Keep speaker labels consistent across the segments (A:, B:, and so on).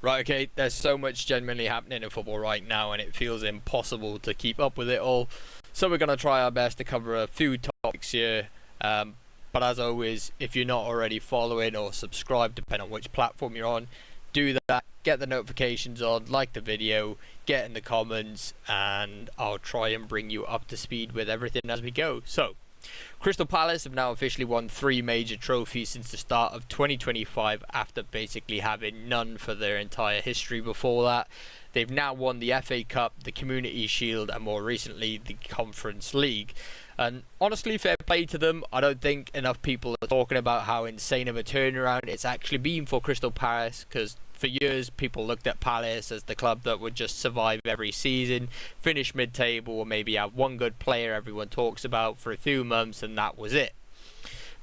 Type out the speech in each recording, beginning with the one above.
A: Right, okay, there's so much genuinely happening in football right now and it feels impossible to keep up with it all. So we're going to try our best to cover a few topics here. But as always, if you're not already following or subscribed, depending on which platform you're on, do that, get the notifications on, like the video, get in the comments, and I'll try and bring you up to speed with everything as we go. So, Crystal Palace have now officially won 3 major trophies since the start of 2025 after basically having none for their entire history before that. They've now won the FA Cup, the Community Shield, and more recently the Conference League. And honestly, fair play to them. I don't think enough people are talking about how insane of a turnaround it's actually been for Crystal Palace, because for years people looked at Palace as the club that would just survive every season, finish mid-table, or maybe have one good player everyone talks about for a few months, and that was it.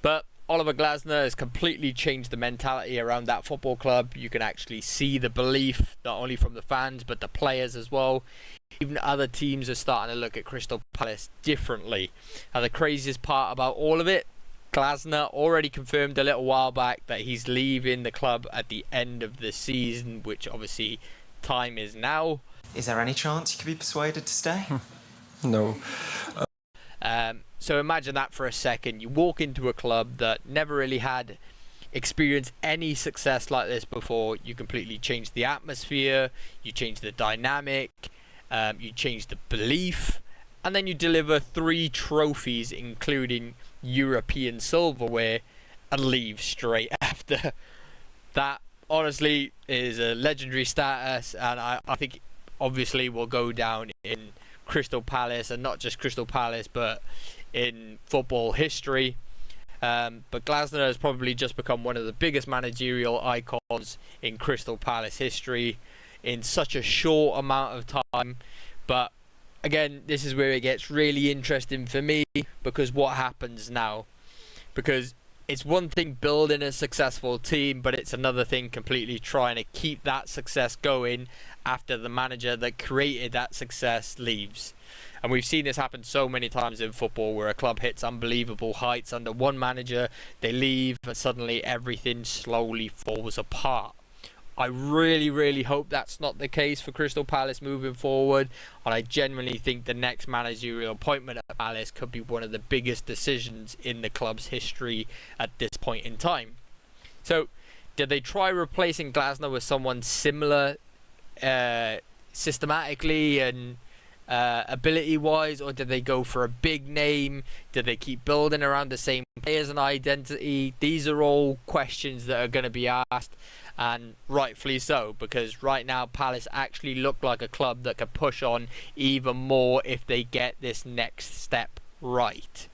A: But Oliver Glasner has completely changed the mentality around that football club. You can actually see the belief, not only from the fans, but the players as well. Even other teams are starting to look at Crystal Palace differently. And the craziest part about all of it, Glasner already confirmed a little while back that he's leaving the club at the end of the season, which obviously time is now.
B: Is there any chance you could be persuaded to stay?
C: No.
A: So imagine that for a second. You walk into a club that never really had experienced any success like this before. You completely change the atmosphere, you change the dynamic, you change the belief, and then you deliver 3 trophies including European silverware and leave straight after. That honestly is a legendary status, and I think obviously will go down in Crystal Palace, and not just Crystal Palace but in football history. But Glasner has probably just become one of the biggest managerial icons in Crystal Palace history in such a short amount of time. But again, this is where it gets really interesting for me, because what happens now? Because it's one thing building a successful team, but it's another thing completely trying to keep that success going after the manager that created that success leaves. And we've seen this happen so many times in football, where a club hits unbelievable heights under one manager, they leave, and suddenly everything slowly falls apart. I really hope that's not the case for Crystal Palace moving forward, and I genuinely think the next managerial appointment at Palace could be one of the biggest decisions in the club's history at this point in time. So, did they try replacing Glasner with someone similar systematically and ability-wise, or did they go for a big name? Did they keep building around the same players and identity? These are all questions that are going to be asked, and rightfully so, because right now Palace actually look like a club that could push on even more if they get this next step right.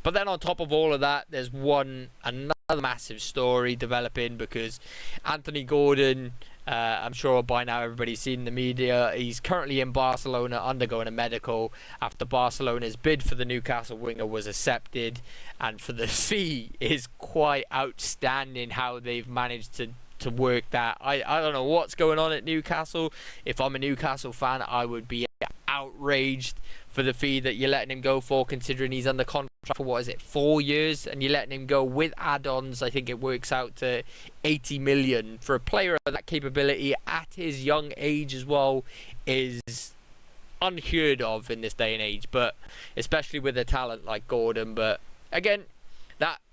A: But then on top of all of that, there's another massive story developing, because Anthony Gordon, I'm sure by now everybody's seen the media, he's currently in Barcelona undergoing a medical after Barcelona's bid for the Newcastle winger was accepted, and for the fee is quite outstanding how they've managed to work that. I don't know what's going on at Newcastle. If I'm a Newcastle fan, I would be outraged for the fee that you're letting him go for, considering he's under contract for, what is it, 4 years, and you're letting him go with add-ons. I think it works out to 80 million for a player of that capability at his young age as well, is unheard of in this day and age, but especially with a talent like Gordon. But again,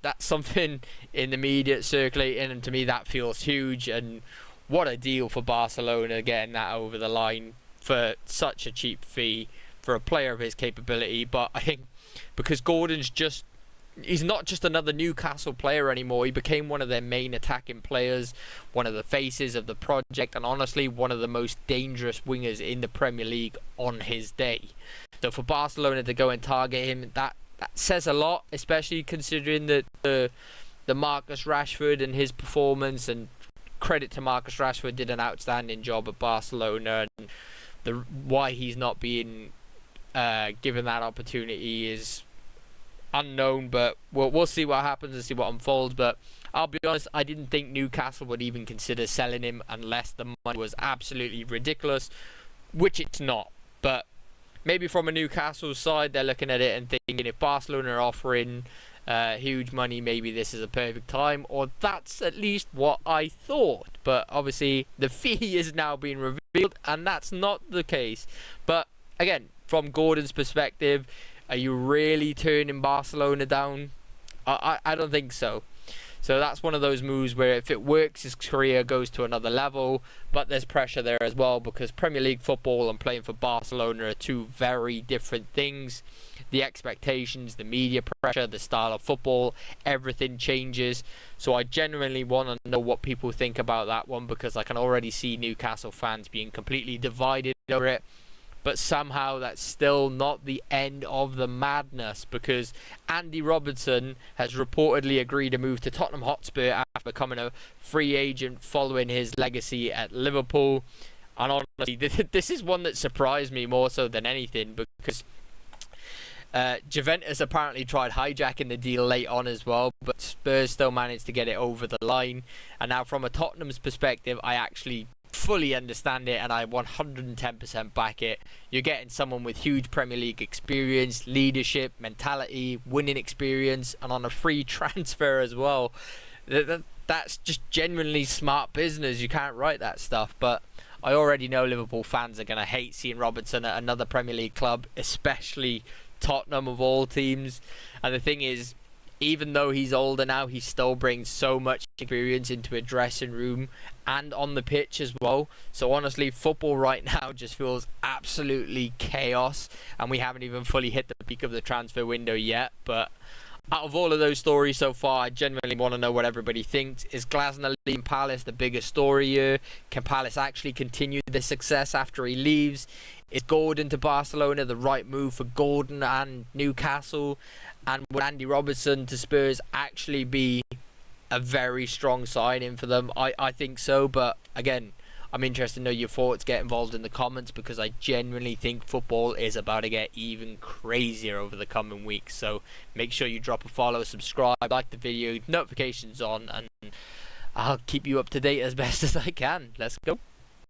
A: that's something in the media circulating, and to me that feels huge. And what a deal for Barcelona, getting that over the line for such a cheap fee for a player of his capability. But I think because Gordon's he's not just another Newcastle player anymore. He became one of their main attacking players, one of the faces of the project, and honestly one of the most dangerous wingers in the Premier League on his day. So for Barcelona to go and target him, that says a lot, especially considering that the Marcus Rashford and his performance, and credit to Marcus Rashford, did an outstanding job at Barcelona, and why he's not being given that opportunity is unknown. But we'll see what happens and see what unfolds. But I'll be honest, I didn't think Newcastle would even consider selling him unless the money was absolutely ridiculous, which it's not. But maybe from a Newcastle side, they're looking at it and thinking, if Barcelona are offering huge money, maybe this is a perfect time, or that's at least what I thought. But obviously the fee is now being revealed, and that's not the case. But again, from Gordon's perspective, are you really turning Barcelona down? I don't think so. So that's one of those moves where if it works, his career goes to another level. But there's pressure there as well, because Premier League football and playing for Barcelona are two very different things. The expectations, the media pressure, the style of football, everything changes. So I genuinely want to know what people think about that one, because I can already see Newcastle fans being completely divided over it. But somehow that's still not the end of the madness, because Andy Robertson has reportedly agreed to move to Tottenham Hotspur after becoming a free agent following his legacy at Liverpool. And honestly, this is one that surprised me more so than anything, because Juventus apparently tried hijacking the deal late on as well, but Spurs still managed to get it over the line. And now from a Tottenham's perspective, I actually fully understand it, and I 110% back it. You're getting someone with huge Premier League experience, leadership, mentality, winning experience, and on a free transfer as well. That's just genuinely smart business. You can't write that stuff. But I already know Liverpool fans are going to hate seeing Robertson at another Premier League club, especially Tottenham of all teams. And the thing is, even though he's older now, he still brings so much experience into a dressing room and on the pitch as well. So honestly, football right now just feels absolutely chaos, and we haven't even fully hit the peak of the transfer window yet. But out of all of those stories so far, I genuinely want to know what everybody thinks. Is Glasner leaving Palace the biggest story here? Can Palace actually continue this success after he leaves? Is Gordon to Barcelona the right move for Gordon and Newcastle? And would Andy Robertson to Spurs actually be a very strong signing for them? I think so, but again, I'm interested to know your thoughts. Get involved in the comments, because I genuinely think football is about to get even crazier over the coming weeks. So make sure you drop a follow, subscribe, like the video, notifications on, and I'll keep you up to date as best as I can. Let's go.